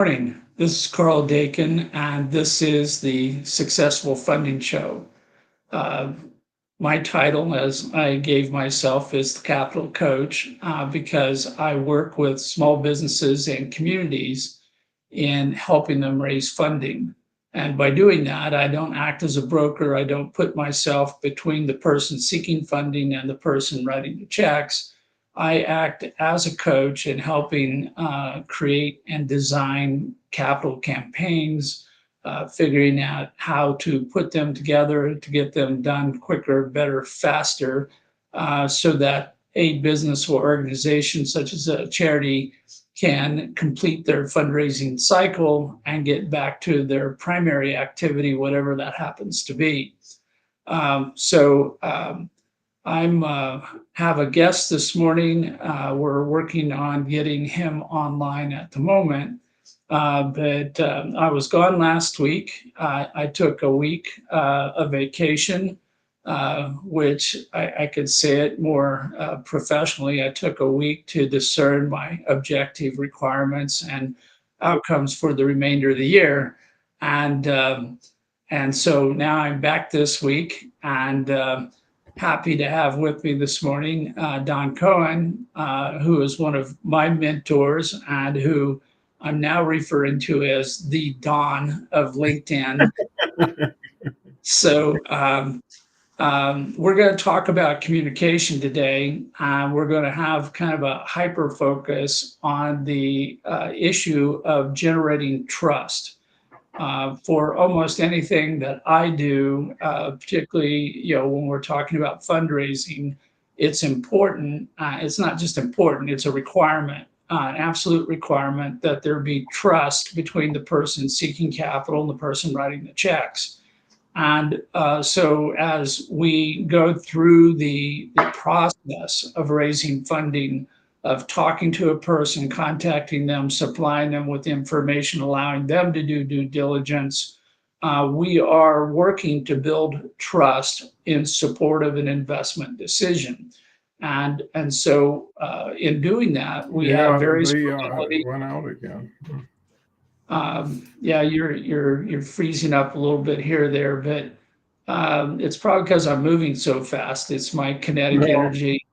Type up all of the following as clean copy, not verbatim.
Morning. This is Carl Dakin, and this is the Successful Funding Show. Uh, my title, as I gave myself, is the Capital Coach because I work with small businesses and communities in helping them raise funding. And by doing that, I don't act as a broker. I don't put myself between the person seeking funding and the person writing the checks. I act as a coach in helping create and design capital campaigns, figuring out how to put them together to get them done quicker, better, faster, so that a business or organization, such as a charity, can complete their fundraising cycle and get back to their primary activity, whatever that happens to be. So I'm have a guest this morning. We're working on getting him online at the moment. But I was gone last week. I took a week of vacation, which I could say it more professionally. I took a week to discern my objective requirements and outcomes for the remainder of the year. And and so now I'm back this week and happy to have with me this morning Don Cohen, who is one of my mentors and who I'm now referring to as the Don of LinkedIn. So we're going to talk about communication today. We're going to have kind of a hyper focus on the issue of generating trust. For almost anything that I do, particularly when we're talking about fundraising, it's important. It's not just important; it's a requirement, an absolute requirement that there be trust between the person seeking capital and the person writing the checks. And so, as we go through the process of raising funding, of talking to a person, contacting them, supplying them with information, allowing them to do due diligence, we are working to build trust in support of an investment decision. And so, in doing that, we have Yeah, various it modalities. went out again. Yeah, you're freezing up a little bit here or there, but it's probably because I'm moving so fast. It's my kinetic No, energy,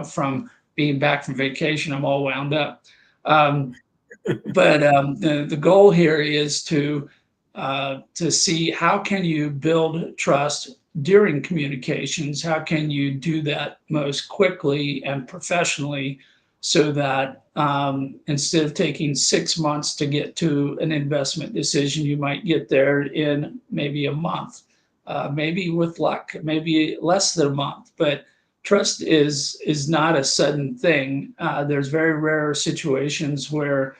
from being back from vacation. I'm all wound up. Um, but the goal here is to see how can you build trust during communications. How can you do that most quickly and professionally, so that instead of taking 6 months to get to an investment decision, you might get there in maybe a month, maybe with luck, maybe less than a month. But trust is not a sudden thing. There's very rare situations where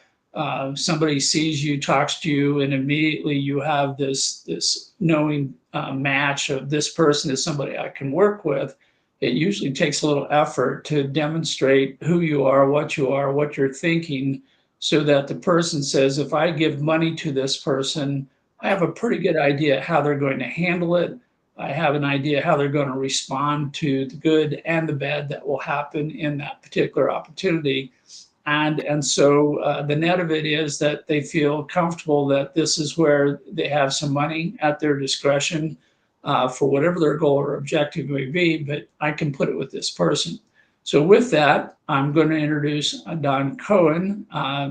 somebody sees you, talks to you, and immediately you have this knowing match of this person is somebody I can work with. It usually takes a little effort to demonstrate who you are, what you're thinking, so that the person says, if I give money to this person, I have a pretty good idea how they're going to handle it. I have an idea how they're going to respond to the good and the bad that will happen in that particular opportunity. And so the net of it is that they feel comfortable that this is where they have some money at their discretion for whatever their goal or objective may be, but I can put it with this person. So with that, I'm going to introduce Don Cohen.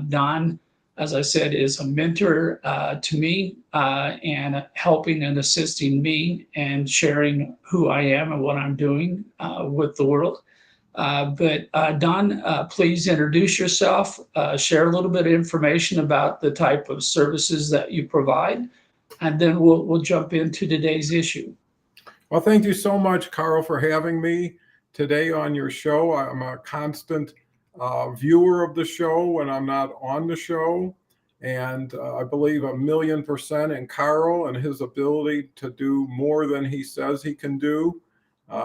Don, as I said, is a mentor to me and helping and assisting me and sharing who I am and what I'm doing with the world. But Don, please introduce yourself, share a little bit of information about the type of services that you provide, and then we'll jump into today's issue. well, thank you so much, Carl, for having me today on your show. I'm a constant viewer of the show when I'm not on the show. And I believe 1,000,000% in Carl and his ability to do more than he says he can do.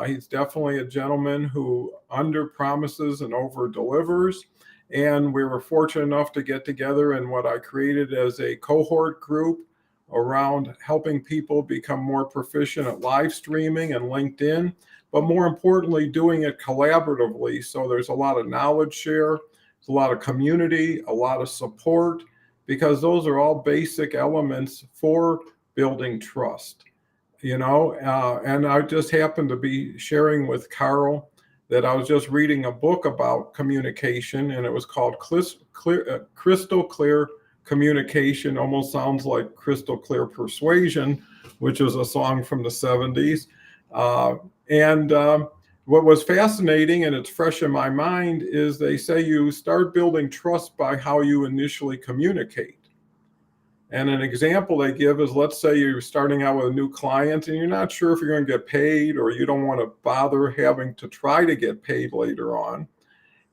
He's definitely a gentleman who under promises and over delivers. And we were fortunate enough to get together in what I created as a cohort group around helping people become more proficient at live streaming and LinkedIn, but more importantly, doing it collaboratively. So there's a lot of knowledge share, there's a lot of community, a lot of support. because those are all basic elements for building trust. And I just happened to be sharing with Carl that I was just reading a book about communication, and it was called Crystal Clear Communication. Almost sounds like Crystal Clear Persuasion, which was a song from the 70s. And what was fascinating, and it's fresh in my mind, is they say you start building trust by how you initially communicate. And an example they give is, let's say you're starting out with a new client and you're not sure if you're going to get paid, or you don't want to bother having to try to get paid later on,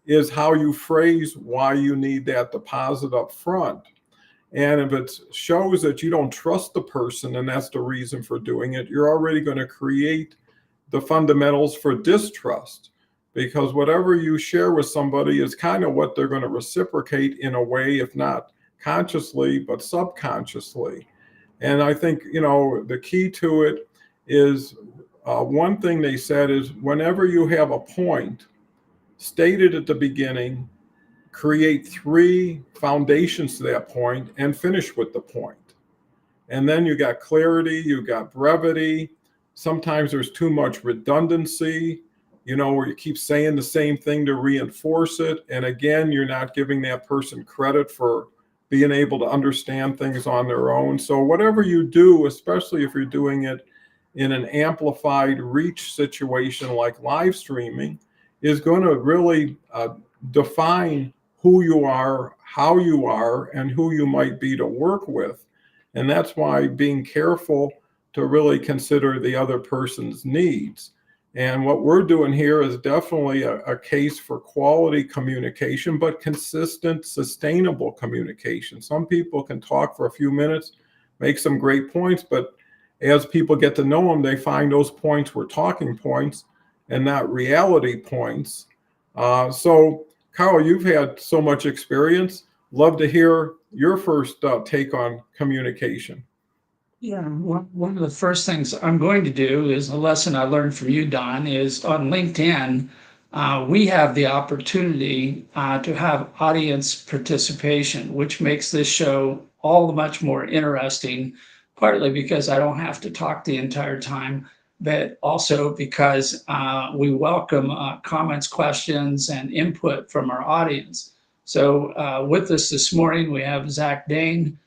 is how you phrase why you need that deposit up front. And if it shows that you don't trust the person and that's the reason for doing it, you're already going to create the fundamentals for distrust, because whatever you share with somebody is kind of what they're going to reciprocate in a way, if not consciously, but subconsciously. And I think, the key to it is one thing they said is, whenever you have a point stated at the beginning, create 3 foundations to that point and finish with the point. And then you got clarity, you got brevity. Sometimes there's too much redundancy, where you keep saying the same thing to reinforce it. And again, you're not giving that person credit for being able to understand things on their own. So whatever you do, especially if you're doing it in an amplified reach situation like live streaming, is going to really define who you are, how you are, and who you might be to work with. And that's why being careful to really consider the other person's needs. And what we're doing here is definitely a case for quality communication, but consistent, sustainable communication. Some people can talk for a few minutes, make some great points, but as people get to know them, they find those points were talking points and not reality points. So, Carl, you've had so much experience. Love to hear your first take on communication. Yeah, one of the first things I'm going to do is a lesson I learned from you, Don, is on LinkedIn. We have the opportunity to have audience participation, which makes this show all the much more interesting, partly because I don't have to talk the entire time, but also because we welcome comments, questions, and input from our audience. So with us this morning, we have Zach Dane.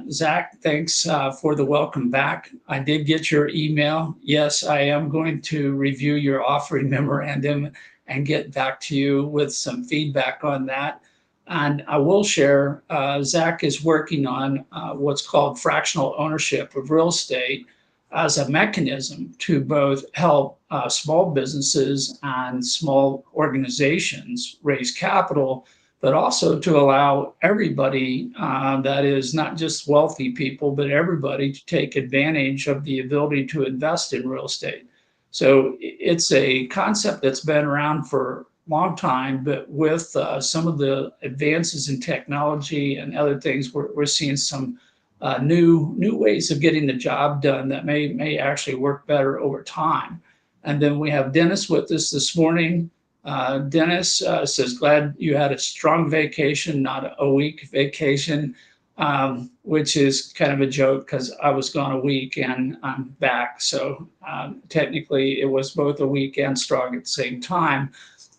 Zach, thanks for the welcome back. I did get your email. Yes, I am going to review your offering memorandum and get back to you with some feedback on that. And I will share, Zach is working on what's called fractional ownership of real estate as a mechanism to both help small businesses and small organizations raise capital, but also to allow everybody that is not just wealthy people, but everybody to take advantage of the ability to invest in real estate. So it's a concept that's been around for a long time, but with some of the advances in technology and other things, we're seeing some new ways of getting the job done that may actually work better over time. And then we have Dennis with us this morning. Dennis says, glad you had a strong vacation, not a week vacation, which is kind of a joke because I was gone a week and I'm back. So technically it was both a week and strong at the same time.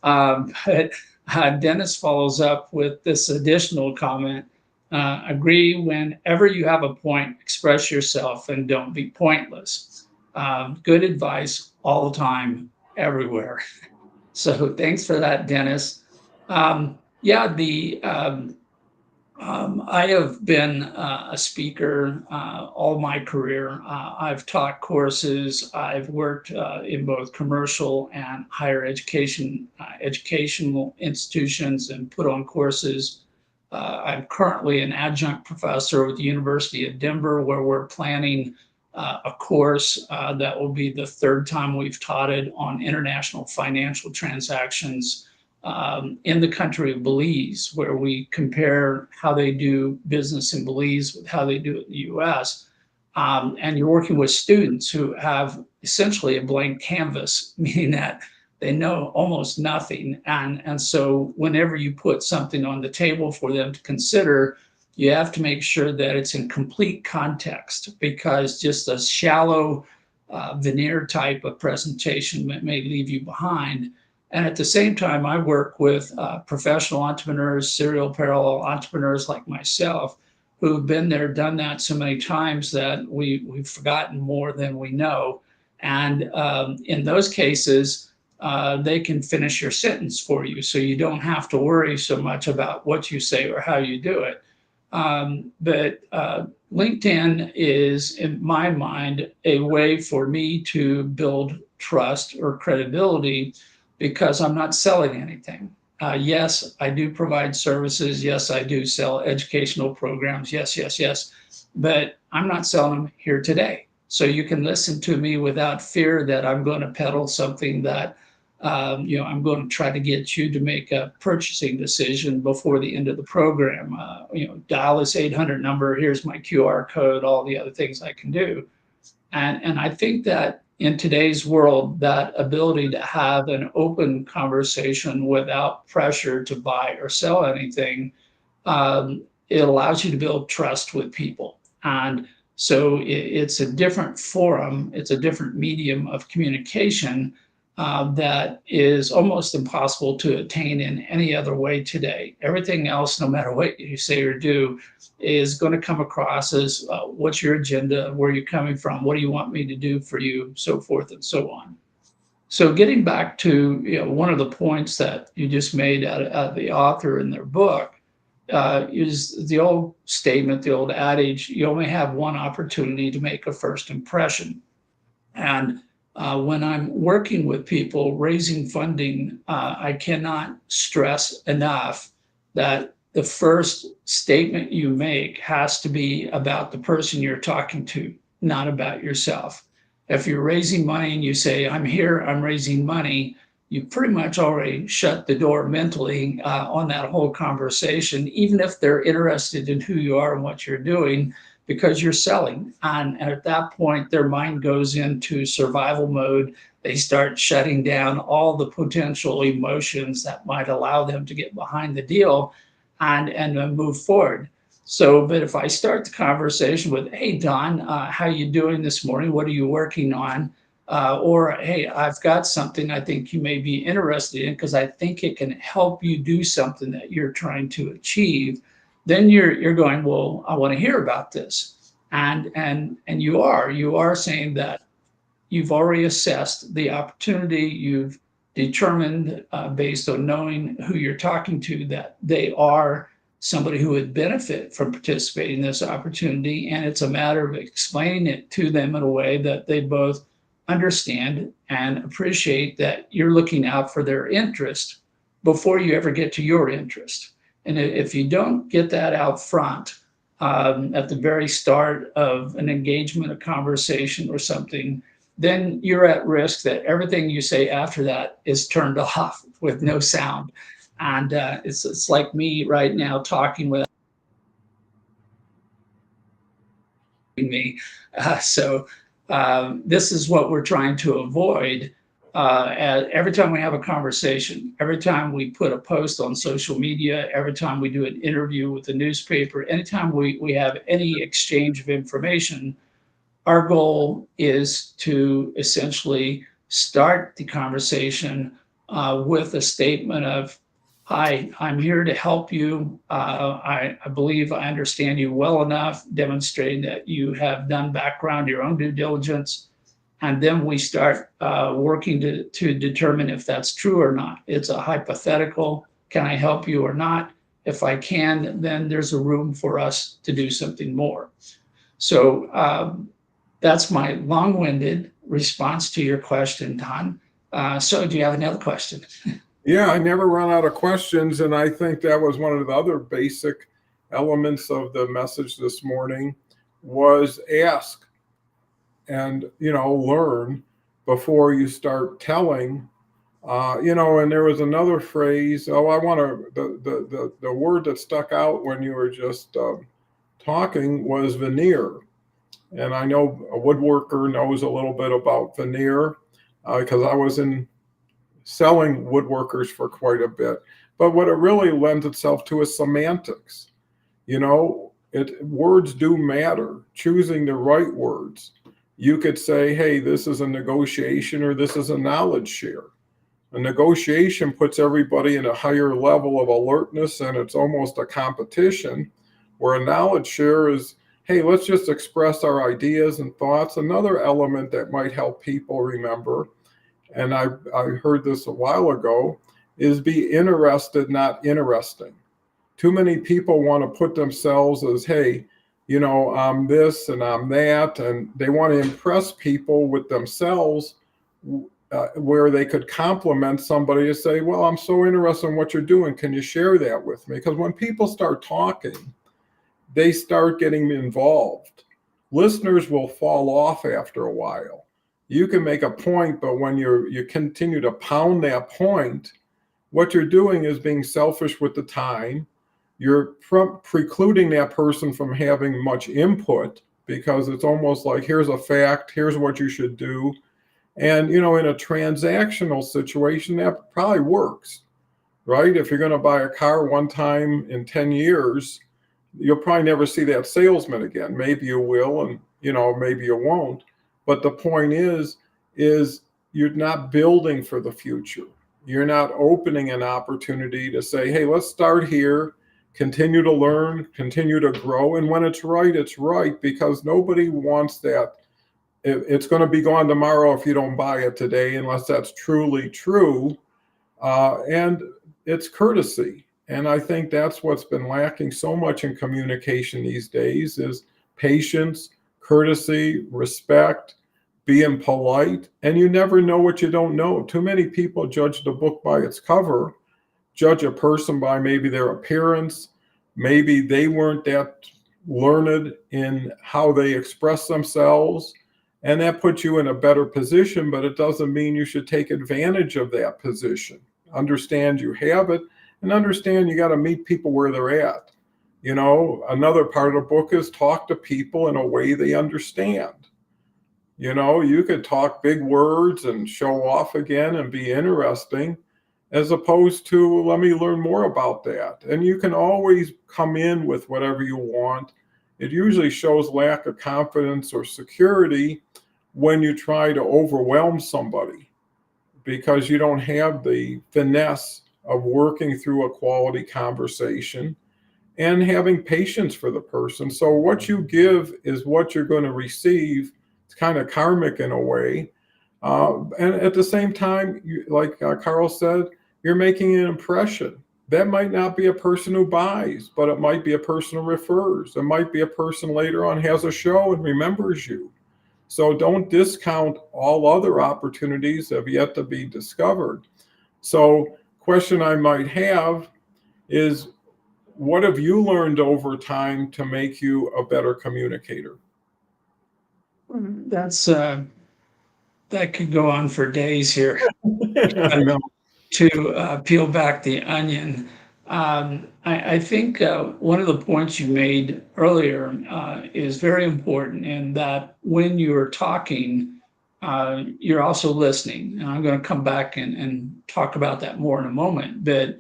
But Dennis follows up with this additional comment. Agree, whenever you have a point, express yourself and don't be pointless. Good advice all the time, everywhere. So thanks for that, Dennis. Yeah, I have been a speaker all my career. I've taught courses. I've worked in both commercial and higher education, educational institutions, and put on courses. I'm currently an adjunct professor with the University of Denver, where we're planning a course that will be the 3rd time we've taught it on international financial transactions in the country of Belize, where we compare how they do business in Belize with how they do it in the US. And you're working with students who have essentially a blank canvas, meaning that they know almost nothing. And so whenever you put something on the table for them to consider, you have to make sure that it's in complete context, because just a shallow veneer type of presentation may leave you behind. And at the same time, I work with professional entrepreneurs, serial parallel entrepreneurs like myself, who've been there, done that so many times that we've forgotten more than we know. And in those cases, they can finish your sentence for you. So you don't have to worry so much about what you say or how you do it. But LinkedIn is, in my mind, a way for me to build trust or credibility because I'm not selling anything. Yes, I do provide services. Yes, I do sell educational programs. Yes, yes, yes. But I'm not selling them here today. So you can listen to me without fear that I'm going to peddle something that I'm going to try to get you to make a purchasing decision before the end of the program. Dial this 800 number. Here's my QR code. All the other things I can do. And I think that in today's world, that ability to have an open conversation without pressure to buy or sell anything, it allows you to build trust with people. And so it's a different forum, it's a different medium of communication that is almost impossible to attain in any other way today. Everything else, no matter what you say or do, is going to come across as what's your agenda, where you're coming from, what do you want me to do for you, so forth and so on. So getting back to one of the points that you just made out of the author in their book is the old statement, the old adage, you only have one opportunity to make a first impression. And when I'm working with people raising funding, I cannot stress enough that the first statement you make has to be about the person you're talking to, not about yourself. If you're raising money and you say, I'm here, I'm raising money, you pretty much already shut the door mentally on that whole conversation, even if they're interested in who you are and what you're doing, because you're selling. And at that point, their mind goes into survival mode. They start shutting down all the potential emotions that might allow them to get behind the deal and move forward. So, but if I start the conversation with, hey, Don, how you doing this morning? What are you working on? Or, hey, I've got something I think you may be interested in because I think it can help you do something that you're trying to achieve. Then you're going, well, I want to hear about this, and you are saying that you've already assessed the opportunity. You've determined, based on knowing who you're talking to, that they are somebody who would benefit from participating in this opportunity. And it's a matter of explaining it to them in a way that they both understand and appreciate that you're looking out for their interest before you ever get to your interest. And if you don't get that out front at the very start of an engagement, a conversation, or something, then you're at risk that everything you say after that is turned off with no sound. And it's like me right now talking without me. So this is what we're trying to avoid. Every time we have a conversation, every time we put a post on social media, every time we do an interview with the newspaper, anytime we have any exchange of information, our goal is to essentially start the conversation with a statement of, hi, I'm here to help you. I believe I understand you well enough, demonstrating that you have done background, your own due diligence. And then we start working to determine if that's true or not. It's a hypothetical. Can I help you or not? If I can, then there's a room for us to do something more. So that's my long-winded response to your question, Don. So do you have another question? Yeah, I never run out of questions. And I think that was one of the other basic elements of the message this morning was ask and, learn before you start telling. And there was another phrase. Oh, I want to, the word that stuck out when you were just talking was veneer. And I know a woodworker knows a little bit about veneer because I was in selling woodworkers for quite a bit. But what it really lends itself to is semantics. Words do matter, choosing the right words. You could say, hey, this is a negotiation or this is a knowledge share. A negotiation puts everybody in a higher level of alertness and it's almost a competition, where a knowledge share is, hey, let's just express our ideas and thoughts. Another element that might help people remember, and I heard this a while ago, is be interested, not interesting. Too many people want to put themselves as, hey, I'm this and I'm that, and they want to impress people with themselves, where they could compliment somebody to say, well, I'm so interested in what you're doing. Can you share that with me? Because when people start talking, they start getting involved. Listeners will fall off after a while. You can make a point, but when you continue to pound that point, what you're doing is being selfish with the time. You're precluding that person from having much input, because it's almost like, here's a fact, here's what you should do. And, in a transactional situation, that probably works, right? If you're going to buy a car one time in 10 years, you'll probably never see that salesman again. Maybe you will, and, maybe you won't. But the point is you're not building for the future. You're not opening an opportunity to say, hey, let's start here, continue to learn, continue to grow. And when it's right, because nobody wants that. It's going to be gone tomorrow if you don't buy it today, unless that's truly true. And it's courtesy. And I think that's what's been lacking so much in communication these days, is patience, courtesy, respect, being polite. And you never know what you don't know. Too many people judge the book by its cover, judge a person by maybe their appearance. Maybe they weren't that learned in how they express themselves. And that puts you in a better position, but it doesn't mean you should take advantage of that position. Understand you have it, and understand you got to meet people where they're at. Another part of the book is talk to people in a way they understand. You could talk big words and show off again and be interesting, as opposed to, let me learn more about that. And you can always come in with whatever you want. It usually shows lack of confidence or security when you try to overwhelm somebody, because you don't have the finesse of working through a quality conversation and having patience for the person. So what you give is what you're going to receive. It's kind of karmic in a way. And at the same time, like Carl said, you're making an impression. That might not be a person who buys, but it might be a person who refers. It might be a person later on has a show and remembers you. So don't discount all other opportunities that have yet to be discovered. So question I might have is, what have you learned over time to make you a better communicator? That's that could go on for days here. I know. To peel back the onion, I think one of the points you made earlier is very important, in that when you're talking, you're also listening. And I'm going to come back and talk about that more in a moment. But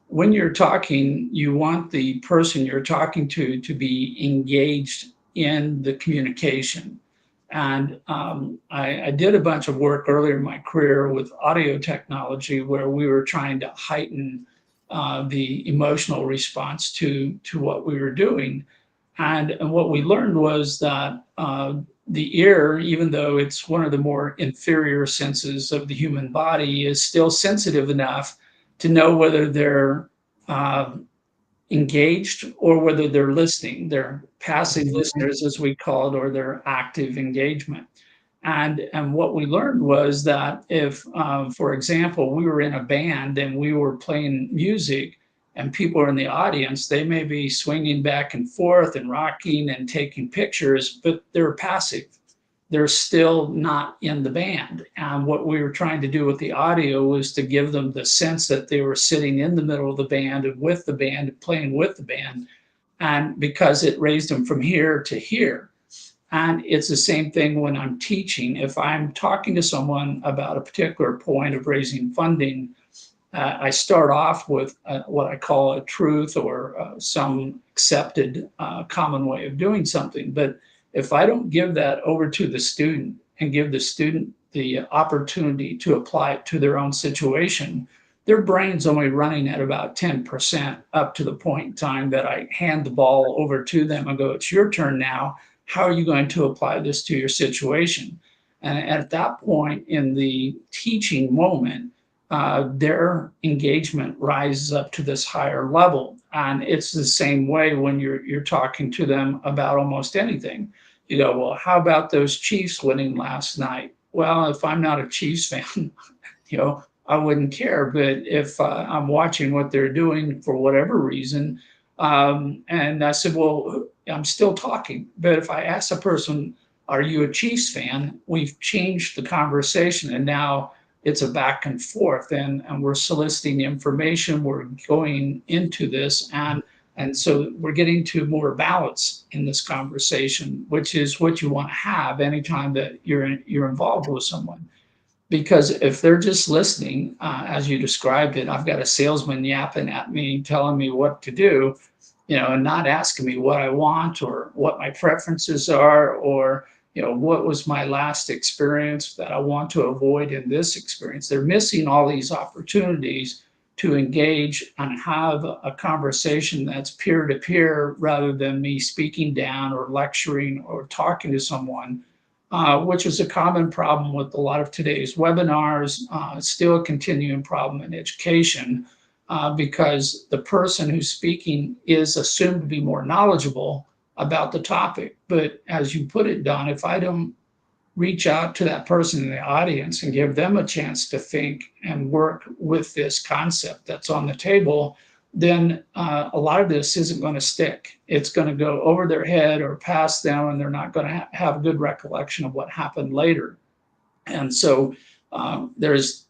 when you're talking, you want the person you're talking to be engaged in the communication. And I did a bunch of work earlier in my career with audio technology, where we were trying to heighten the emotional response to what we were doing. And what we learned was that the ear, even though it's one of the more inferior senses of the human body, is still sensitive enough to know whether they're uh, engaged or whether they're listening. They're passive listeners, as we call it, or they're active engagement. And what we learned was that if, for example, we were in a band and we were playing music and people are in the audience, they may be swinging back and forth and rocking and taking pictures, but they're passive. They're still not in the band. And what we were trying to do with the audio was to give them the sense that they were sitting in the middle of the band and with the band and playing with the band. And because it raised them from here to here. And it's the same thing when I'm teaching. If I'm talking to someone about a particular point of raising funding, I start off with what I call a truth or some accepted common way of doing something. But if I don't give that over to the student and give the student the opportunity to apply it to their own situation, their brain's only running at about 10% up to the point in time that I hand the ball over to them and go, it's your turn now. How are you going to apply this to your situation? And at that point in the teaching moment, their engagement rises up to this higher level. And it's the same way when you're talking to them about almost anything. You go, well, how about those Chiefs winning last night? Well, if I'm not a Chiefs fan, I wouldn't care. But if I'm watching what they're doing for whatever reason, and I said, well, I'm still talking. But if I ask a person, are you a Chiefs fan? We've changed the conversation, and now it's a back and forth, and we're soliciting information. We're going into this, and so we're getting to more balance in this conversation, which is what you want to have anytime that you're involved with someone. Because if they're just listening, as you described it, I've got a salesman yapping at me, telling me what to do, and not asking me what I want or what my preferences are, or what was my last experience that I want to avoid in this experience. They're missing all these opportunities to engage and have a conversation that's peer to peer rather than me speaking down or lecturing or talking to someone, which is a common problem with a lot of today's webinars. Still a continuing problem in education, because the person who's speaking is assumed to be more knowledgeable about the topic. But as you put it, Don, if I don't reach out to that person in the audience and give them a chance to think and work with this concept that's on the table, then a lot of this isn't going to stick. It's going to go over their head or past them, and they're not going to have a good recollection of what happened later. And so there's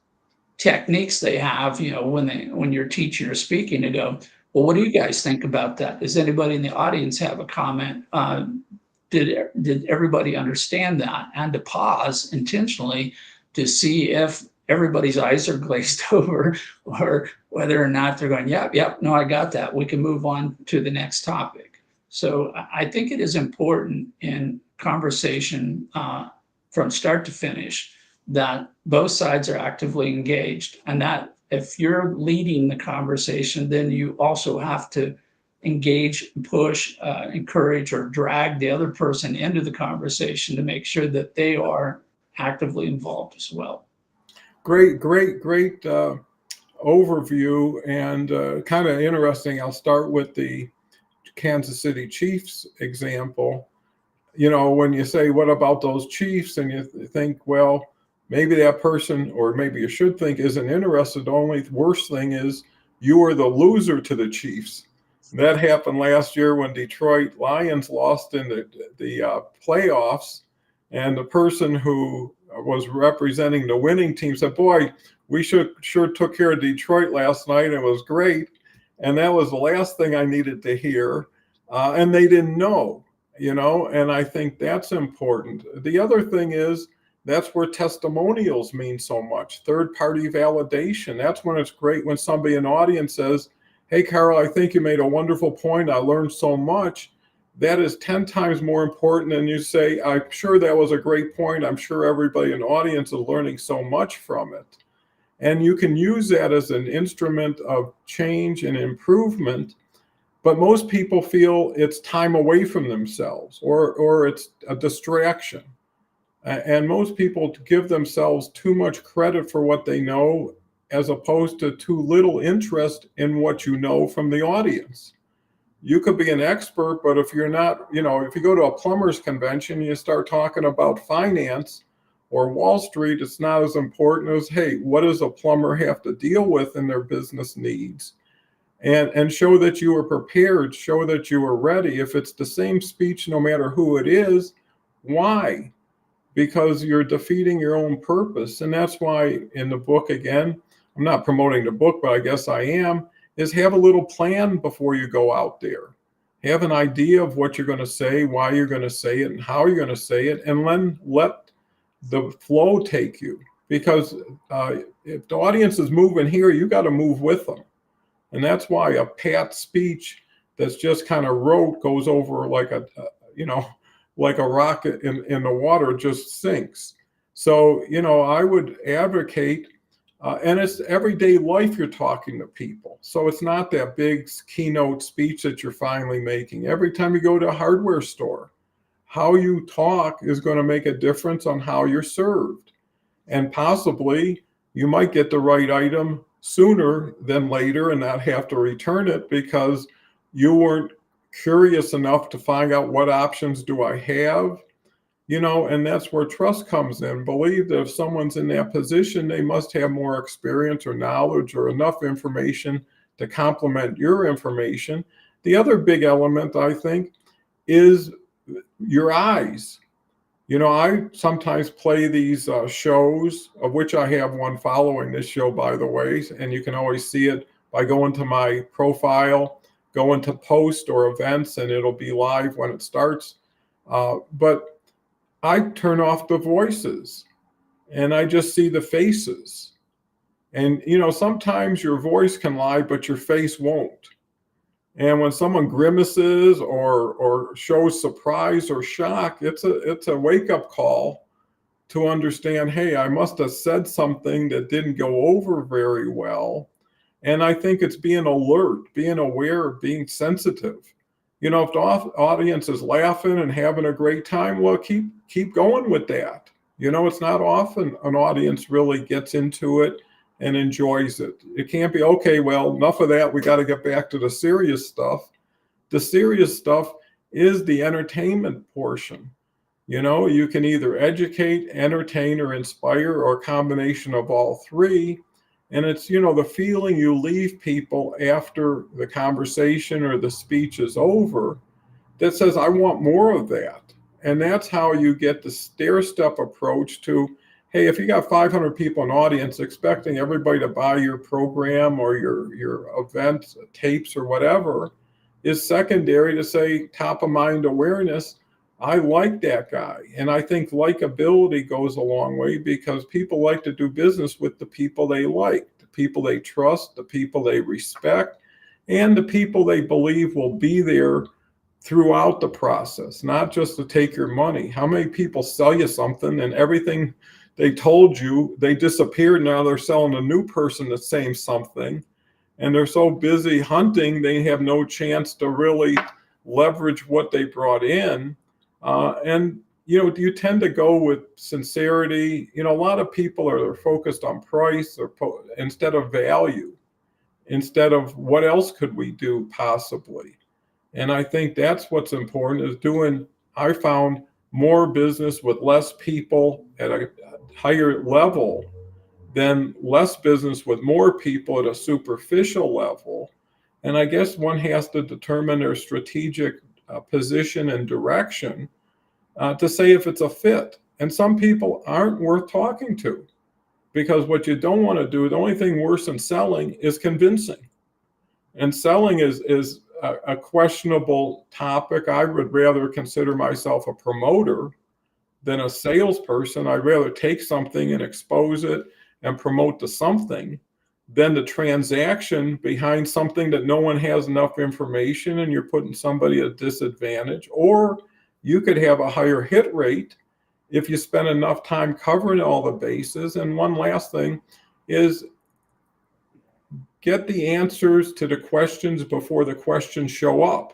techniques they have, when you're teaching or speaking, to go, well, what do you guys think about that? Does anybody in the audience have a comment? Did everybody understand that? And to pause intentionally to see if everybody's eyes are glazed over, or whether or not they're going, yep, no, I got that. We can move on to the next topic. So I think it is important in conversation, from start to finish, that both sides are actively engaged, and that if you're leading the conversation, then you also have to engage, push, encourage, or drag the other person into the conversation to make sure that they are actively involved as well. Great overview, and kind of interesting. I'll start with the Kansas City Chiefs example. When you say, what about those Chiefs? And you think, well, maybe that person, or maybe you should think, isn't interested. The only worst thing is you are the loser to the Chiefs. That happened last year when Detroit Lions lost in the playoffs, and the person who was representing the winning team said, boy, we sure took care of Detroit last night. It was great. And that was the last thing I needed to hear. And they didn't know, and I think that's important. The other thing is, that's where testimonials mean so much. Third-party validation. That's when it's great when somebody in the audience says, hey, Carl, I think you made a wonderful point. I learned so much. That is 10 times more important than you say, I'm sure that was a great point. I'm sure everybody in the audience is learning so much from it. And you can use that as an instrument of change and improvement. But most people feel it's time away from themselves, or it's a distraction. And most people give themselves too much credit for what they know, as opposed to too little interest in what you know from the audience. You could be an expert, but if you're not, if you go to a plumber's convention, you start talking about finance or Wall Street, it's not as important as, hey, what does a plumber have to deal with in their business needs? And show that you are prepared, show that you are ready. If it's the same speech, no matter who it is, why? Because you're defeating your own purpose. And that's why in the book, again, I'm not promoting the book, but I guess I am, is have a little plan before you go out there. Have an idea of what you're going to say, why you're going to say it, and how you're going to say it, and then let the flow take you. because if the audience is moving here, you got to move with them. And that's why a pat speech that's just kind of rote goes over like you know, like a rocket in the water, just sinks. So, I would advocate, and it's everyday life you're talking to people. So it's not that big keynote speech that you're finally making. Every time you go to a hardware store, how you talk is going to make a difference on how you're served. And possibly you might get the right item sooner than later and not have to return it because you weren't curious enough to find out what options do I have. And that's where trust comes in. Believe that if someone's in that position, they must have more experience or knowledge or enough information to complement your information. The other big element, I think, is your eyes. I sometimes play these shows, of which I have one following this show, by the way, and you can always see it by going to my profile, going to post or events, and it'll be live when it starts. But I turn off the voices and I just see the faces. And, sometimes your voice can lie, but your face won't. And when someone grimaces or shows surprise or shock, it's a wake-up call to understand, hey, I must have said something that didn't go over very well. And I think it's being alert, being aware, being sensitive. If the audience is laughing and having a great time, well, keep going with that. It's not often an audience really gets into it and enjoys it. It can't be, okay, well, enough of that. We got to get back to the serious stuff. The serious stuff is the entertainment portion. You can either educate, entertain, or inspire, or a combination of all three. And it's, the feeling you leave people after the conversation or the speech is over that says, I want more of that. And that's how you get the stair-step approach to, hey, if you got 500 people in an audience, expecting everybody to buy your program or your event tapes or whatever is secondary to say top of mind awareness. I like that guy. And I think likability goes a long way because people like to do business with the people they like, the people they trust, the people they respect, and the people they believe will be there throughout the process, not just to take your money. How many people sell you something and everything they told you, they disappeared. Now they're selling a new person the same something. And they're so busy hunting, they have no chance to really leverage what they brought in. And you tend to go with sincerity. A lot of people are focused on price or instead of value, instead of what else could we do possibly. And I think that's what's important is doing, I found, more business with less people at a higher level than less business with more people at a superficial level. And I guess one has to determine their strategic position and direction to say if it's a fit. And some people aren't worth talking to because what you don't want to do, the only thing worse than selling is convincing. And selling is a questionable topic. I would rather consider myself a promoter than a salesperson. I'd rather take something and expose it and promote to something than the transaction behind something that no one has enough information and you're putting somebody at a disadvantage. Or you could have a higher hit rate if you spend enough time covering all the bases. And one last thing is get the answers to the questions before the questions show up,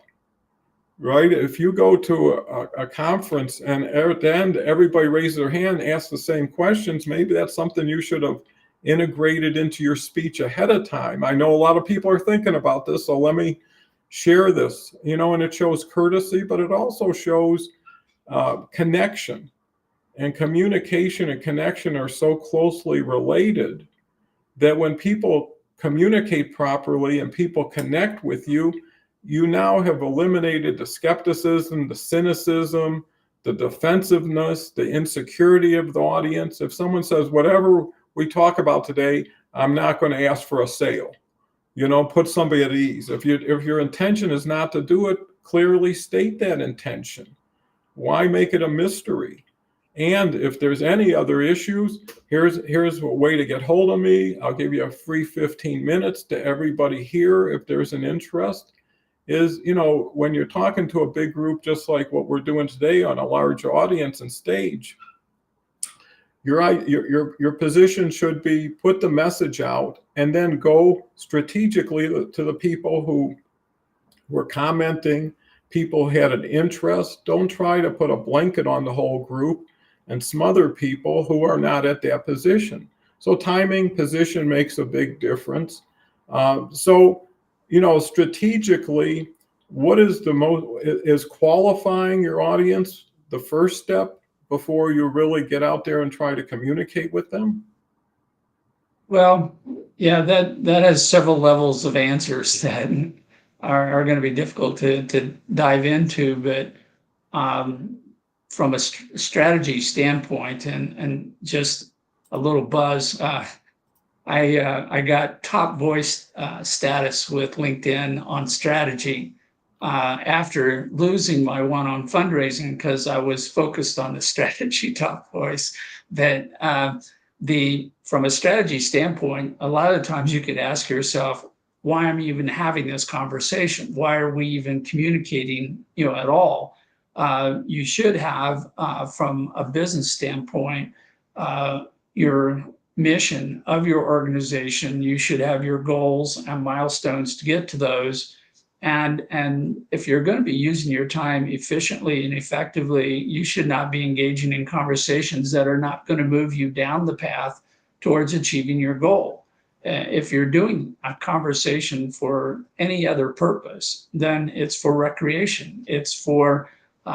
right? If you go to a conference and at the end, everybody raises their hand, asks the same questions, maybe that's something you should have integrated into your speech ahead of time. I know a lot of people are thinking about this, so let me share this, and it shows courtesy, but it also shows connection. And communication and connection are so closely related that when people communicate properly and people connect with you, you now have eliminated the skepticism, the cynicism, the defensiveness, the insecurity of the audience. If someone says, whatever we talk about today, I'm not going to ask for a sale, put somebody at ease. If your intention is not to do it, clearly state that intention. Why make it a mystery? And if there's any other issues, here's a way to get hold of me. I'll give you a free 15 minutes to everybody here if there's an interest. Is, when you're talking to a big group, just like what we're doing today on a large audience and stage, your position should be put the message out and then go strategically to the people who were commenting, people who had an interest. Don't try to put a blanket on the whole group and smother people who are not at that position. So timing, position makes a big difference. Strategically, what is the most, is qualifying your audience the first step before you really get out there and try to communicate with them? Well, yeah, that has several levels of answers that are going to be difficult to dive into, but um, from a strategy standpoint and just a little buzz, I got top voice status with LinkedIn on strategy after losing my one on fundraising because I was focused on the strategy top voice. That the From a strategy standpoint, a lot of times you could ask yourself, why am I even having this conversation? Why are we even communicating, at all? You should have, from a business standpoint, your mission of your organization. You should have your goals and milestones to get to those. And if you're going to be using your time efficiently and effectively, you should not be engaging in conversations that are not going to move you down the path towards achieving your goal. If you're doing a conversation for any other purpose, then it's for recreation, it's for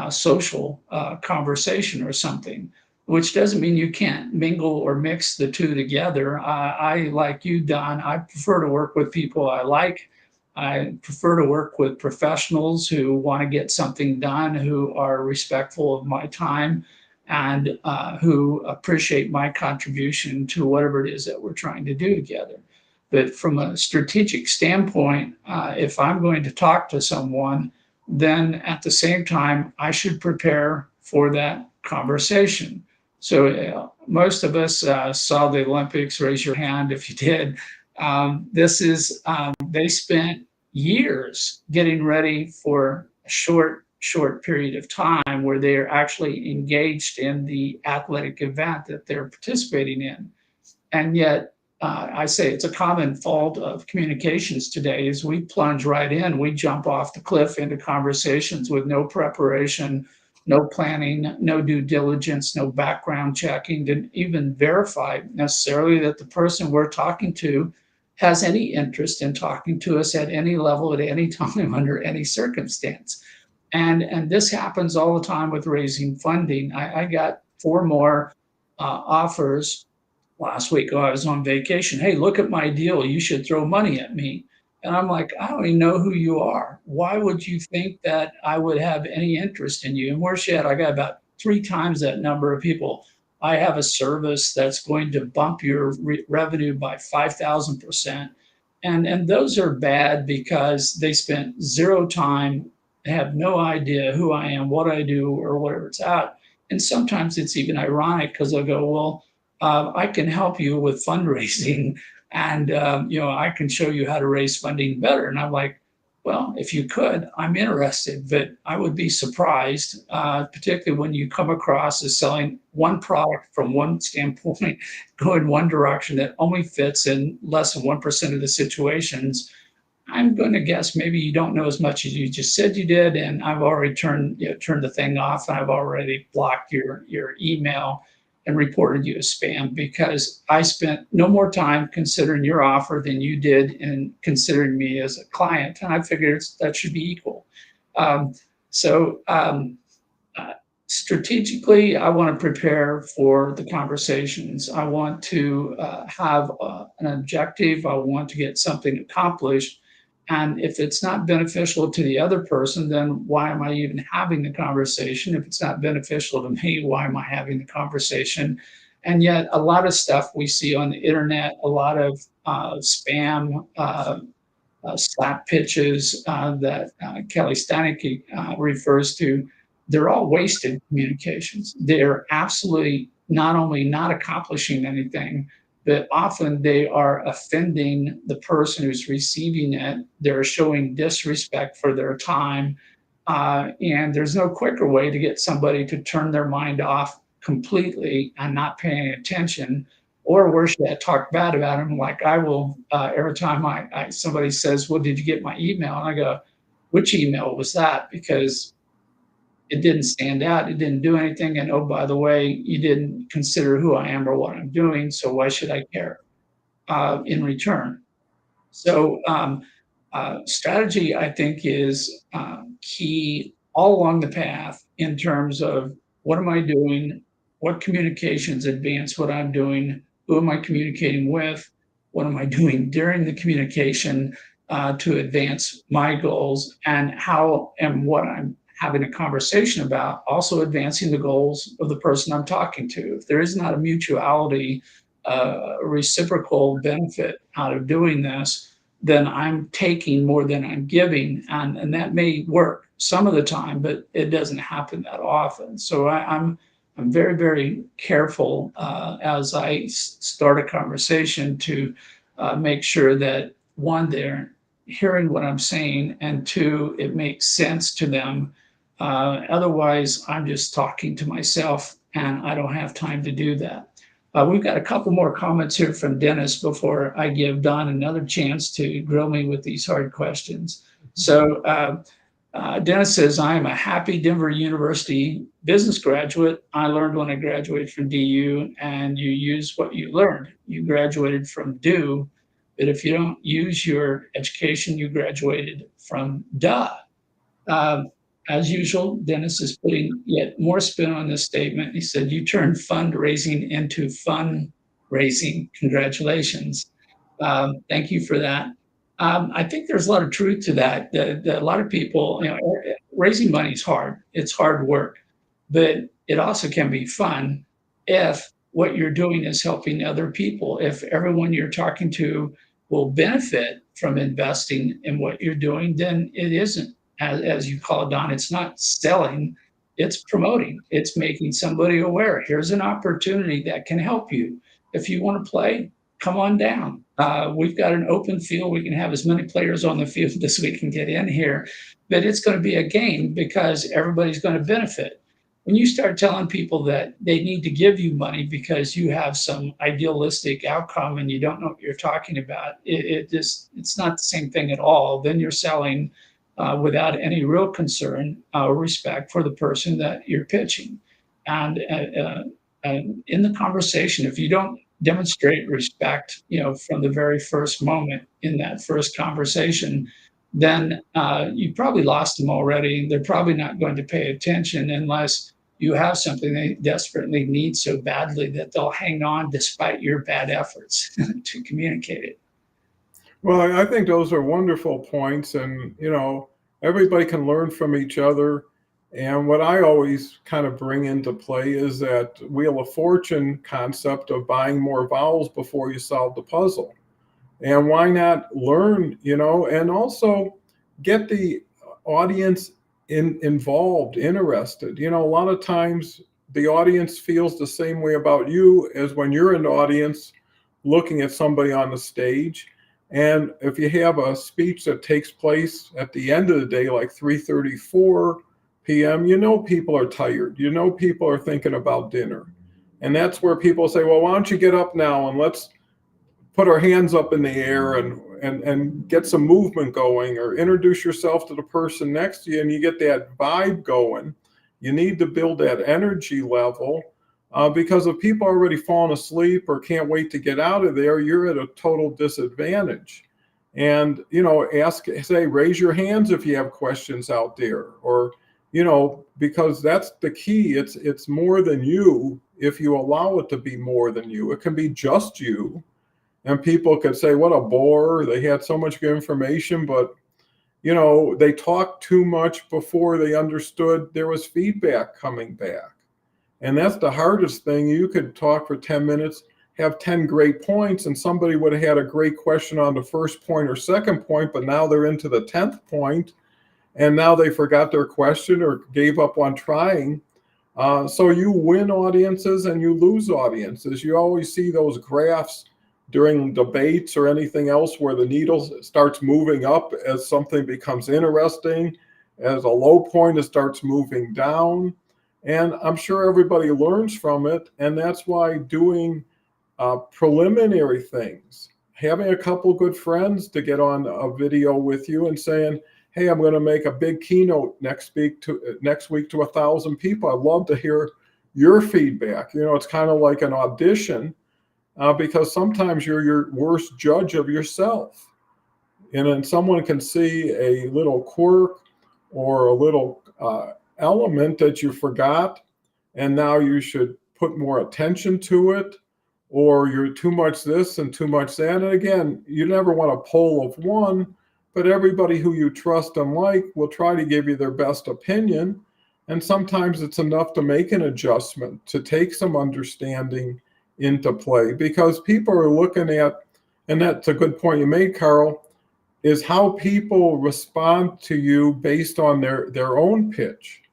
social conversation or something, which doesn't mean you can't mingle or mix the two together. I like you, Don, I prefer to work with people I like. I prefer to work with professionals who want to get something done, who are respectful of my time, and who appreciate my contribution to whatever it is that we're trying to do together. But from a strategic standpoint, if I'm going to talk to someone, then at the same time, I should prepare for that conversation. So most of us saw the Olympics. Raise your hand if you did. They spent years getting ready for a short period of time where they're actually engaged in the athletic event that they're participating in. And yet, I say it's a common fault of communications today is we plunge right in, we jump off the cliff into conversations with no preparation, no planning, no due diligence, no background checking to even verify necessarily that the person we're talking to has any interest in talking to us at any level at any time under any circumstance. And this happens all the time with raising funding. I got four more offers last week. Oh, I was on vacation. Hey, look at my deal. You should throw money at me. And I'm like, I don't even know who you are. Why would you think that I would have any interest in you? And worse yet, I got about three times that number of people. I have a service that's going to bump your revenue by 5,000%. And those are bad because they spent zero time, have no idea who I am, what I do, or whatever it's at. And sometimes it's even ironic because they'll go, well, I can help you with fundraising, and I can show you how to raise funding better. And I'm like, well, if you could, I'm interested, but I would be surprised, particularly when you come across as selling one product from one standpoint, go in one direction that only fits in less than 1% of the situations. I'm going to guess maybe you don't know as much as you just said you did, and I've already turned the thing off, and I've already blocked your email and reported you as spam because I spent no more time considering your offer than you did in considering me as a client, and I figured that should be equal. Um, so uh, Strategically, I want to prepare for the conversations. I want to have an objective. I want to get something accomplished. And if it's not beneficial to the other person, then why am I even having the conversation? If it's not beneficial to me, why am I having the conversation? And yet, a lot of stuff we see on the internet, a lot of spam, slap pitches that Kelly Steineke refers to. they're all wasted communications. They're absolutely not only not accomplishing anything, but often they are offending the person who's receiving it. They're showing disrespect for their time. And there's no quicker way to get somebody to turn their mind off completely and not paying attention, or worse yet, talk bad about them. Like I will, every time somebody says, "Well, did you get my email?" And I go, "Which email was that?" Because it didn't stand out. It didn't do anything. And oh, by the way, you didn't consider who I am or what I'm doing. So why should I care in return? So strategy, I think, is key all along the path in terms of what am I doing, what communications advance what I'm doing, who am I communicating with, what am I doing during the communication to advance my goals, and how and what I'm having a conversation about also advancing the goals of the person I'm talking to. If there is not a mutuality, reciprocal benefit out of doing this, then I'm taking more than I'm giving. And that may work some of the time, but it doesn't happen that often. So I'm very, very careful as I start a conversation to make sure that one, they're hearing what I'm saying, and two, it makes sense to them. Otherwise, I'm just talking to myself, and I don't have time to do that. We've got a couple more comments here from Dennis before I give Don another chance to grill me with these hard questions. So Dennis says, I am a happy Denver University business graduate. I learned when I graduated from DU, and you use what you learned. You graduated from DU, but if you don't use your education, you graduated from duh. As usual, Dennis is putting yet more spin on this statement. He said, you turned fundraising into fun raising. Congratulations. Thank you for that. I think there's a lot of truth to that. A lot of people, raising money is hard. It's hard work, but it also can be fun if what you're doing is helping other people. If everyone you're talking to will benefit from investing in what you're doing, then it isn't, as you call it, Don, it's not selling, it's promoting. It's making somebody aware. Here's an opportunity that can help you. If you want to play, come on down. We've got an open field. We can have as many players on the field as we can get in here, but it's going to be a game because everybody's going to benefit. When you start telling people that they need to give you money because you have some idealistic outcome and you don't know what you're talking about, it's not the same thing at all. Then you're selling without any real concern or respect for the person that you're pitching. And in the conversation, if you don't demonstrate respect, from the very first moment in that first conversation, then you probably lost them already. They're probably not going to pay attention unless you have something they desperately need so badly that they'll hang on despite your bad efforts to communicate it. Well, I think those are wonderful points, and everybody can learn from each other. And what I always kind of bring into play is that Wheel of Fortune concept of buying more vowels before you solve the puzzle. And why not learn, and also get the audience involved, interested. A lot of times the audience feels the same way about you as when you're in the audience looking at somebody on the stage. And if you have a speech that takes place at the end of the day, like 3:34 p.m., people are tired. People are thinking about dinner. And that's where people say, well, why don't you get up now and let's put our hands up in the air and get some movement going, or introduce yourself to the person next to you, and you get that vibe going. You need to build that energy level. Because if people are already falling asleep or can't wait to get out of there, you're at a total disadvantage. And, raise your hands if you have questions out there, or, because that's the key. It's more than you. If you allow it to be more than you, it can be just you. And people could say, what a bore. They had so much good information, but, they talked too much before they understood there was feedback coming back. And that's the hardest thing. You could talk for 10 minutes, have 10 great points, and somebody would have had a great question on the first point or second point, but now they're into the 10th point, and now they forgot their question or gave up on trying. So you win audiences and you lose audiences. You always see those graphs during debates or anything else where the needle starts moving up as something becomes interesting. As a low point, it starts moving down. And I'm sure everybody learns from it. And that's why doing preliminary things, having a couple good friends to get on a video with you and saying, hey, I'm going to make a big keynote next week to 1,000 people. I'd love to hear your feedback. It's kind of like an audition, because sometimes you're your worst judge of yourself. And then someone can see a little quirk or a little element that you forgot, and now you should put more attention to it, or you're too much this and too much that. And again, you never want a poll of one, but everybody who you trust and like will try to give you their best opinion. And sometimes it's enough to make an adjustment, to take some understanding into play, because people are looking at, and that's a good point you made, Carl, is how people respond to you based on their own pitch.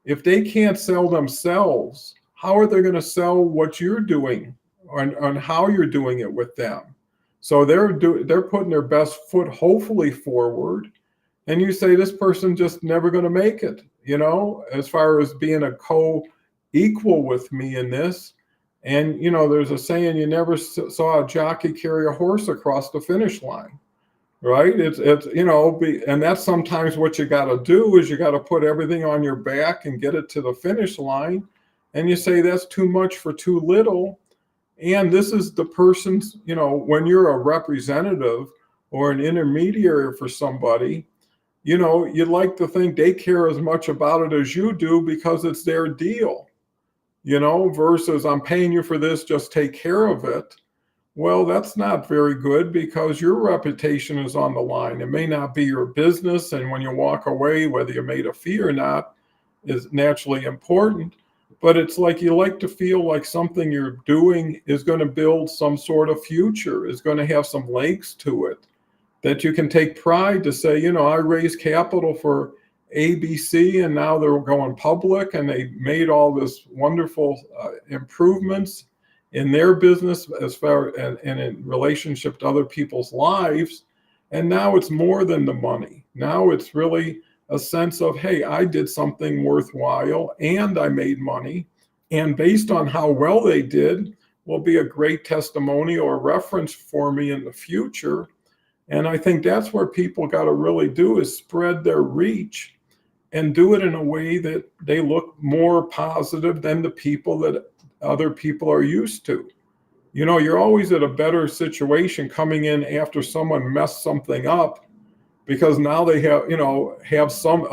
If they can't sell themselves, how are they going to sell what you're doing on how you're doing it with them? So they're putting their best foot hopefully forward, and you say this person just never going to make it, as far as being a co-equal with me in this. And there's a saying, you never saw a jockey carry a horse across the finish line, right? It's and that's sometimes what you got to do, is you got to put everything on your back and get it to the finish line. And you say that's too much for too little. And this is the person's, when you're a representative or an intermediary for somebody, you'd like to think they care as much about it as you do because it's their deal, versus I'm paying you for this, just take care of it. Well, that's not very good, because your reputation is on the line. It may not be your business, and when you walk away, whether you made a fee or not is naturally important. But it's like you like to feel like something you're doing is going to build some sort of future, is going to have some legs to it, that you can take pride to say, I raised capital for ABC, and now they're going public, and they made all this wonderful improvements in their business as far and in relationship to other people's lives. And now it's more than the money. Now it's really a sense of, hey, I did something worthwhile and I made money. And based on how well they did, will be a great testimony or reference for me in the future. And I think that's where people got to really do, is spread their reach and do it in a way that they look more positive than the people that other people are used to. You're always at a better situation coming in after someone messed something up, because now they have a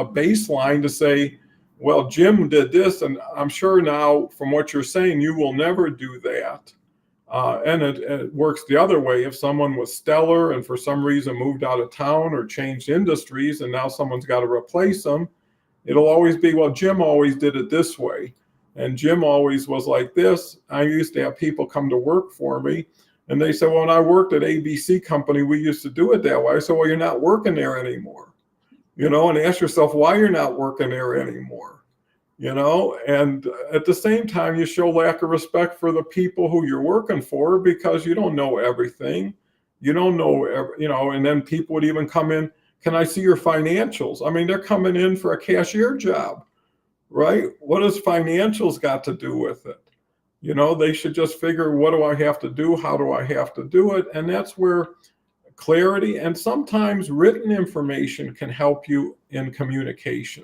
baseline to say, well, Jim did this, and I'm sure now from what you're saying, you will never do that. And it works the other way. If someone was stellar and for some reason moved out of town or changed industries, and now someone's got to replace them, it'll always be, well, Jim always did it this way, and Jim always was like this. I used to have people come to work for me, and they said, well, when I worked at ABC company, we used to do it that way. I said, well, you're not working there anymore, and ask yourself why you're not working there anymore, and at the same time, you show lack of respect for the people who you're working for, because you don't know everything. You don't know, and then people would even come in, can I see your financials? I mean, they're coming in for a cashier job, right? What does financials got to do with it? They should just figure, what do I have to do? How do I have to do it? And that's where clarity and sometimes written information can help you in communication.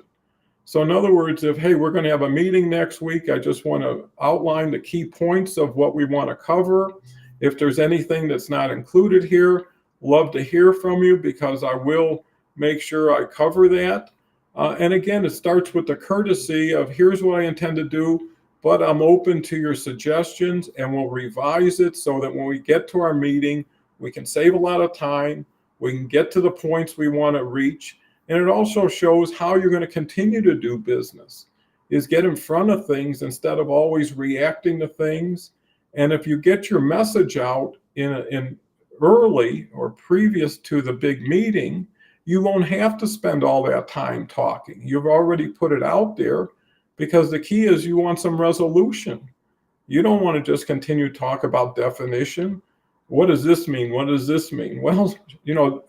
So in other words, if, hey, we're going to have a meeting next week, I just want to outline the key points of what we want to cover. If there's anything that's not included here, love to hear from you, because I will make sure I cover that. And again, it starts with the courtesy of, here's what I intend to do, but I'm open to your suggestions, and we'll revise it so that when we get to our meeting, we can save a lot of time. We can get to the points we want to reach. And it also shows how you're going to continue to do business, is get in front of things instead of always reacting to things. And if you get your message out in early or previous to the big meeting, you won't have to spend all that time talking. You've already put it out there, because the key is you want some resolution. You don't want to just continue to talk about definition. What does this mean? What does this mean? Well,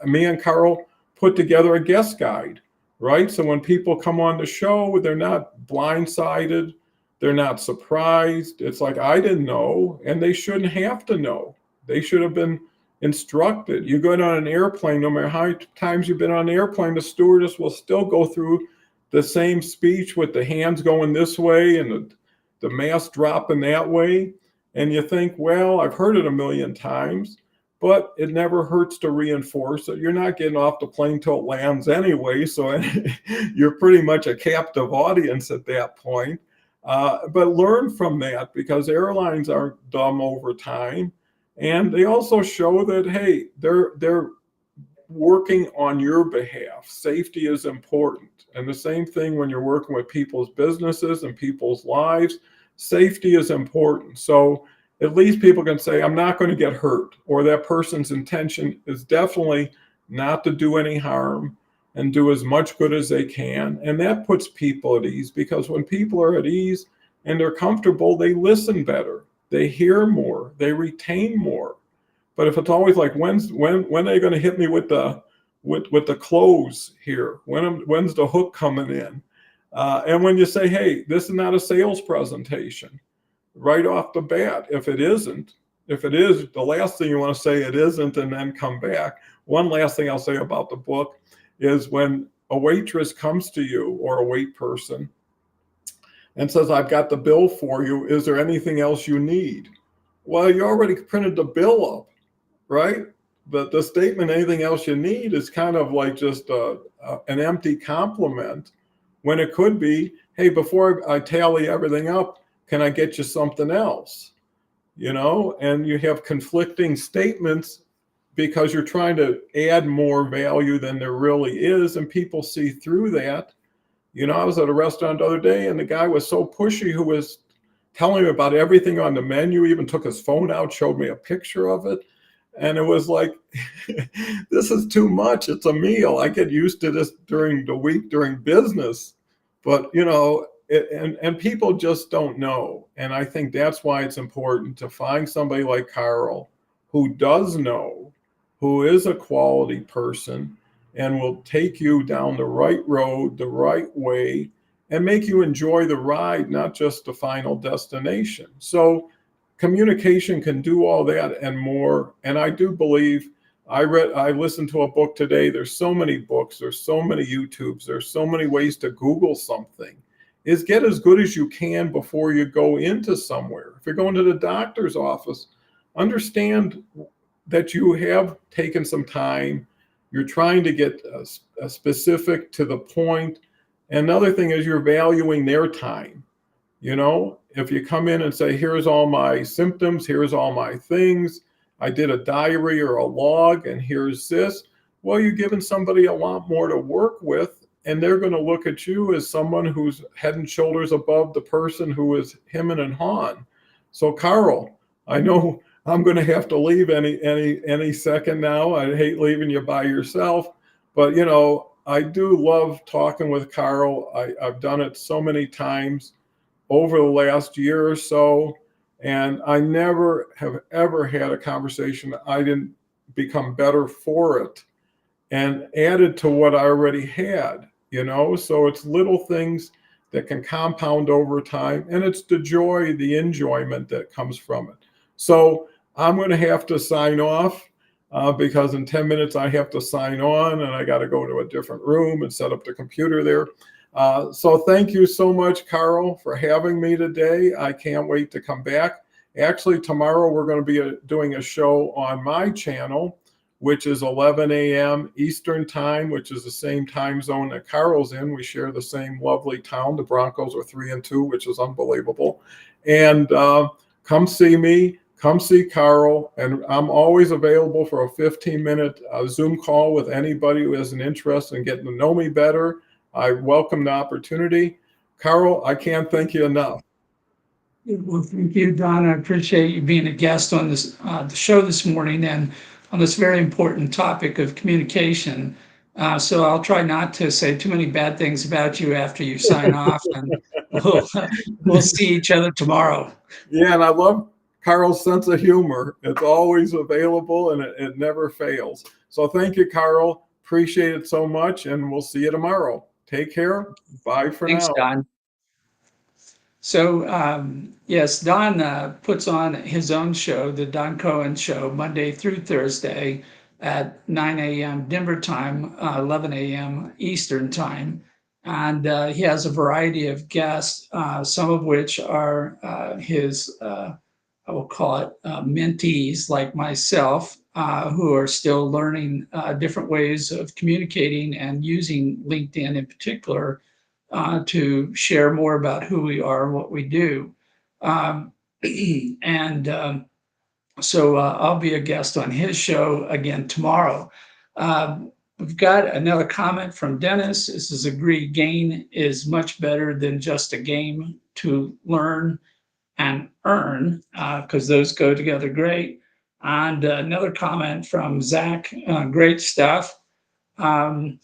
me and Carl put together a guest guide, right? So when people come on the show, they're not blindsided, they're not surprised. It's like, I didn't know, and they shouldn't have to know. They should have been instructed. You go on an airplane, no matter how many times you've been on an airplane, the stewardess will still go through the same speech with the hands going this way and the mask dropping that way. And you think, well, I've heard it a million times, but it never hurts to reinforce it. You're not getting off the plane till it lands anyway, so you're pretty much a captive audience at that point. But learn from that, because airlines aren't dumb over time. And they also show that, hey, they're working on your behalf. Safety is important. And the same thing when you're working with people's businesses and people's lives, safety is important. So at least people can say, I'm not going to get hurt, or that person's intention is definitely not to do any harm and do as much good as they can. And that puts people at ease, because when people are at ease and they're comfortable, they listen better, they hear more, they retain more. But if it's always like, when are they going to hit me with the close here? When's the hook coming in? And when you say, hey, this is not a sales presentation, right off the bat, if it is, the last thing you want to say, it isn't, and then come back. One last thing I'll say about the book is, when a waitress comes to you, or a wait person, and says, I've got the bill for you, is there anything else you need? Well, you already printed the bill up, right? But the statement, anything else you need, is kind of like just an empty compliment, when it could be, hey, before I tally everything up, can I get you something else? And you have conflicting statements because you're trying to add more value than there really is, and people see through that. I was at a restaurant the other day, and the guy was so pushy, who was telling me about everything on the menu, even took his phone out, showed me a picture of it. And it was like, this is too much. It's a meal. I get used to this during the week, during business. But, and people just don't know. And I think that's why it's important to find somebody like Carl, who does know, who is a quality person, and will take you down the right road, the right way, and make you enjoy the ride, not just the final destination. So communication can do all that and more. And I do believe, I listened to a book today. There's so many books, there's so many YouTubes, there's so many ways to Google something. Is get as good as you can before you go into somewhere. If you're going to the doctor's office, understand that you have taken some time. You're trying to get a specific to the point. Another thing is, you're valuing their time. If you come in and say, here's all my symptoms, here's all my things, I did a diary or a log, and here's this. Well, you're giving somebody a lot more to work with, and they're going to look at you as someone who's head and shoulders above the person who is hemming and hawing. So, Carl, I know I'm going to have to leave any second now. I hate leaving you by yourself, but I do love talking with Carl. I've done it so many times over the last year or so, and I never have ever had a conversation that I didn't become better for it, and added to what I already had. So it's little things that can compound over time, and it's the joy, the enjoyment that comes from it. So I'm going to have to sign off, because in 10 minutes I have to sign on, and I got to go to a different room and set up the computer there. So thank you so much, Carl, for having me today. I can't wait to come back. Actually, tomorrow we're going to be doing a show on my channel, which is 11 a.m. Eastern time, which is the same time zone that Carl's in. We share the same lovely town. The Broncos are 3-2, which is unbelievable. And come see me. Come see Carl, and I'm always available for a 15-minute Zoom call with anybody who has an interest in getting to know me better. I welcome the opportunity. Carl, I can't thank you enough. Well, thank you, Don. I appreciate you being a guest on the show this morning, and on this very important topic of communication. So I'll try not to say too many bad things about you after you sign off, and we'll we'll see each other tomorrow. Yeah, and I love Carl's sense of humor. It's always available and it never fails. So thank you, Carl. Appreciate it so much, and we'll see you tomorrow. Take care. Bye for Thanks, now. Don. So, yes, Don puts on his own show, the Don Cohen Show, Monday through Thursday at 9 a.m. Denver time, 11 a.m. Eastern time. And he has a variety of guests, some of which are his, I will call it, mentees like myself, who are still learning different ways of communicating and using LinkedIn in particular to share more about who we are and what we do. Um, and so I'll be a guest on his show again tomorrow. We've got another comment from Dennis. This is agreed, gain is much better than just a game to learn and earn, because those go together great. And another comment from Zach, great stuff. Um,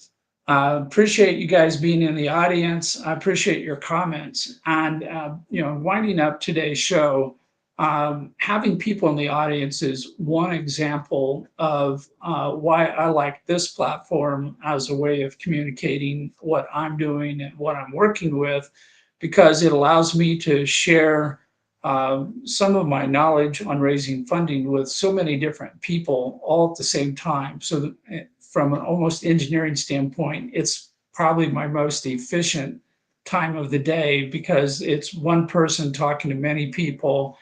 Appreciate you guys being in the audience. I appreciate your comments. And, winding up today's show, having people in the audience is one example of why I like this platform as a way of communicating what I'm doing and what I'm working with, because it allows me to share some of my knowledge on raising funding with so many different people all at the same time. So that from an almost engineering standpoint, it's probably my most efficient time of the day because it's one person talking to many people.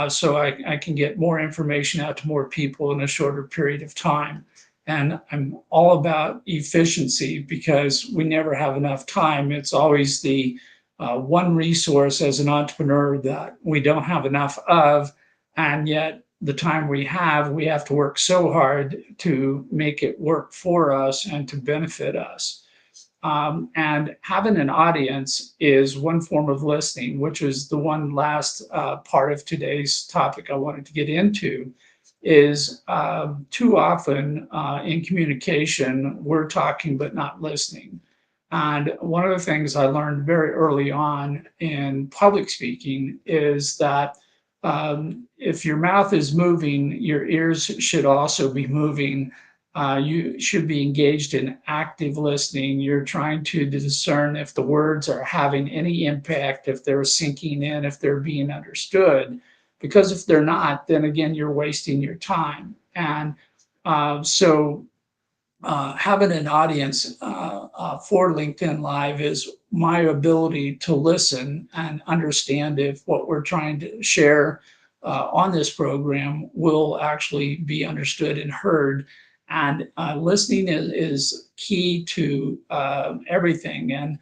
So I can get more information out to more people in a shorter period of time. And I'm all about efficiency because we never have enough time. It's always the one resource as an entrepreneur that we don't have enough of. And yet, the time we have to work so hard to make it work for us and to benefit us. And having an audience is one form of listening, which is the one last part of today's topic I wanted to get into. Is too often in communication, we're talking but not listening. And one of the things I learned very early on in public speaking is that if your mouth is moving, your ears should also be moving. You should be engaged in active listening. You're trying to discern if the words are having any impact, if they're sinking in, if they're being understood. Because if they're not, then again, you're wasting your time. And so having an audience for LinkedIn Live is my ability to listen and understand if what we're trying to share on this program will actually be understood and heard. And listening is key to everything. And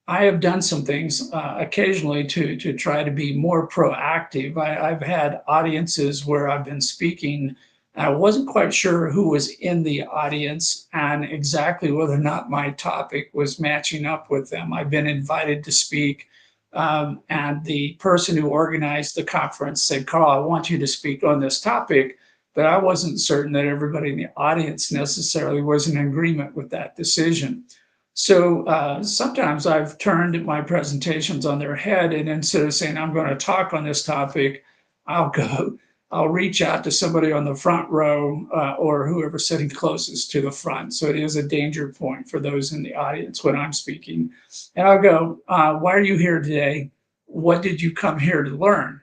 I have done some things occasionally to try to be more proactive. I've had audiences where I've been speaking. I wasn't quite sure who was in the audience and exactly whether or not my topic was matching up with them. I've been invited to speak, and the person who organized the conference said, "Carl, I want you to speak on this topic." But I wasn't certain that everybody in the audience necessarily was in agreement with that decision. So sometimes I've turned my presentations on their head, and instead of saying, "I'm going to talk on this topic," I'll go, I'll reach out to somebody on the front row or whoever's sitting closest to the front. So it is a danger point for those in the audience when I'm speaking. And I'll go, "Why are you here today? What did you come here to learn?"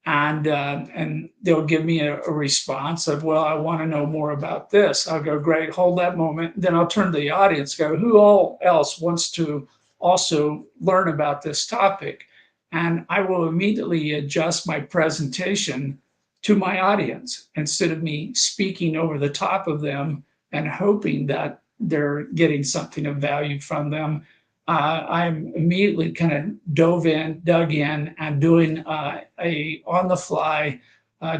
And they'll give me a response of, "Well, I want to know more about this." I'll go, "Great, hold that moment." Then I'll turn to the audience, go, "Who all else wants to also learn about this topic?" And I will immediately adjust my presentation to my audience instead of me speaking over the top of them and hoping that they're getting something of value from them. I'm immediately kind of dug in, and doing a on the fly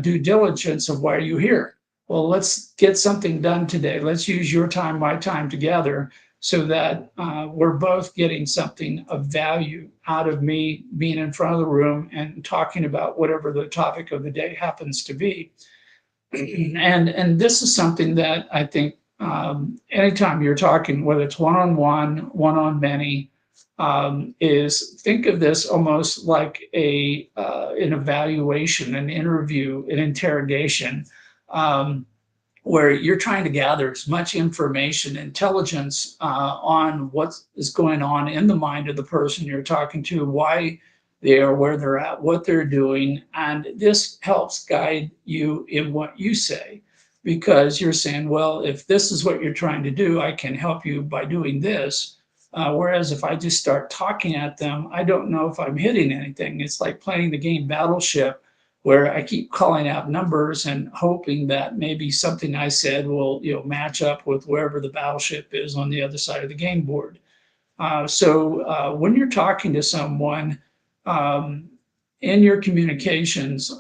due diligence of why are you here? Well, let's get something done today. Let's use your time, my time together so that we're both getting something of value out of me being in front of the room and talking about whatever the topic of the day happens to be. And this is something that I think anytime you're talking, whether it's one-on-one, one-on-many, is think of this almost like an evaluation, an interview, an interrogation. Um, where you're trying to gather as much information, intelligence on what is going on in the mind of the person you're talking to, why they are where they're at, what they're doing. And this helps guide you in what you say because you're saying, well, if this is what you're trying to do, I can help you by doing this. Whereas if I just start talking at them, I don't know if I'm hitting anything. It's like playing the game Battleship where I keep calling out numbers and hoping that maybe something I said will, match up with wherever the battleship is on the other side of the game board. So when you're talking to someone um, in your communications,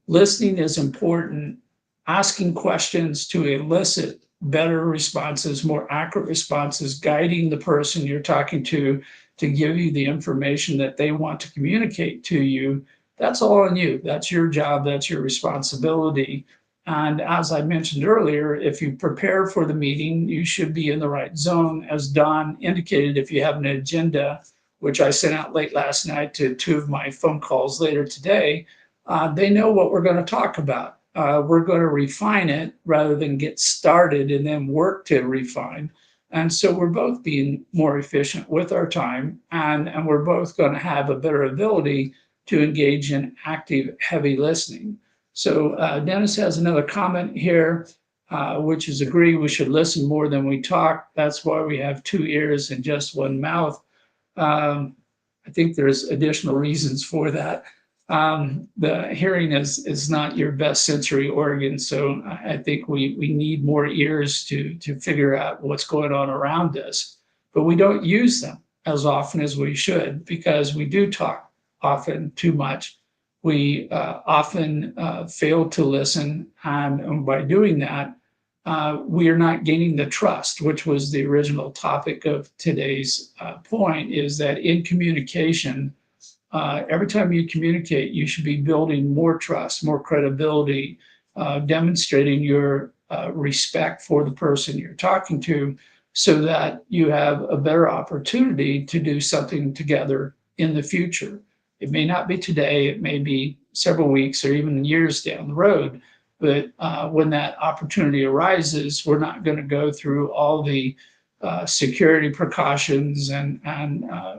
listening is important. Asking questions to elicit better responses, more accurate responses, guiding the person you're talking to give you the information that they want to communicate to you. That's all on you. That's your job. That's your responsibility. And as I mentioned earlier, if you prepare for the meeting, you should be in the right zone. As Don indicated, if you have an agenda, which I sent out late last night to two of my phone calls later today, they know what we're going to talk about. We're going to refine it rather than get started and then work to refine. And so we're both being more efficient with our time, and we're both going to have a better ability to engage in active, heavy listening. So Dennis has another comment here, which is agree we should listen more than we talk. That's why we have two ears and just one mouth. Um, I think there's additional reasons for that. The hearing is not your best sensory organ, so I think we need more ears to figure out what's going on around us. But we don't use them as often as we should because we do talk often too much. We often fail to listen, and by doing that, we are not gaining the trust, which was the original topic of today's point, is that in communication, every time you communicate, you should be building more trust, more credibility, demonstrating your respect for the person you're talking to so that you have a better opportunity to do something together in the future. It may not be today, it may be several weeks or even years down the road. But when that opportunity arises, we're not going to go through all the security precautions and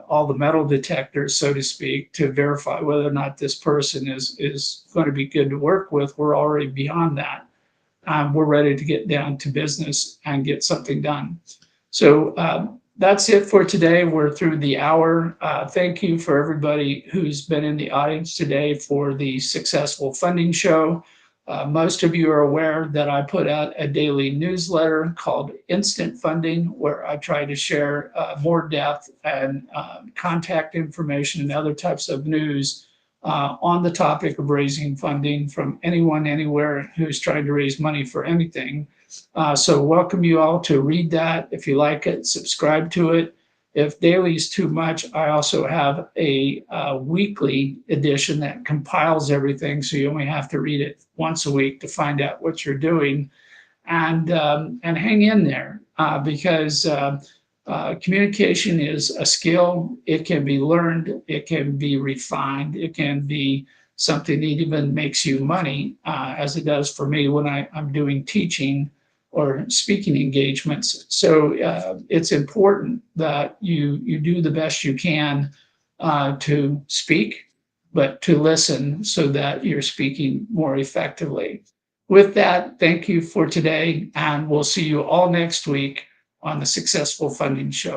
all the metal detectors, so to speak, to verify whether or not this person is going to be good to work with. We're already beyond that. We're ready to get down to business and get something done. So that's it for today. We're through the hour. Thank you for everybody who's been in the audience today for the Successful Funding Show. Most of you are aware that I put out a daily newsletter called Instant Funding, where I try to share more depth and contact information and other types of news on the topic of raising funding from anyone, anywhere who's trying to raise money for anything. So welcome you all to read that. If you like it, subscribe to it. If daily is too much, I also have a weekly edition that compiles everything, so you only have to read it once a week to find out what you're doing, and hang in there because communication is a skill. It can be learned, it can be refined, it can be something that even makes you money, as it does for me when I'm doing teaching or speaking engagements. So it's important that you do the best you can to speak, but to listen so that you're speaking more effectively. With that, thank you for today, and we'll see you all next week on the Successful Funding Show.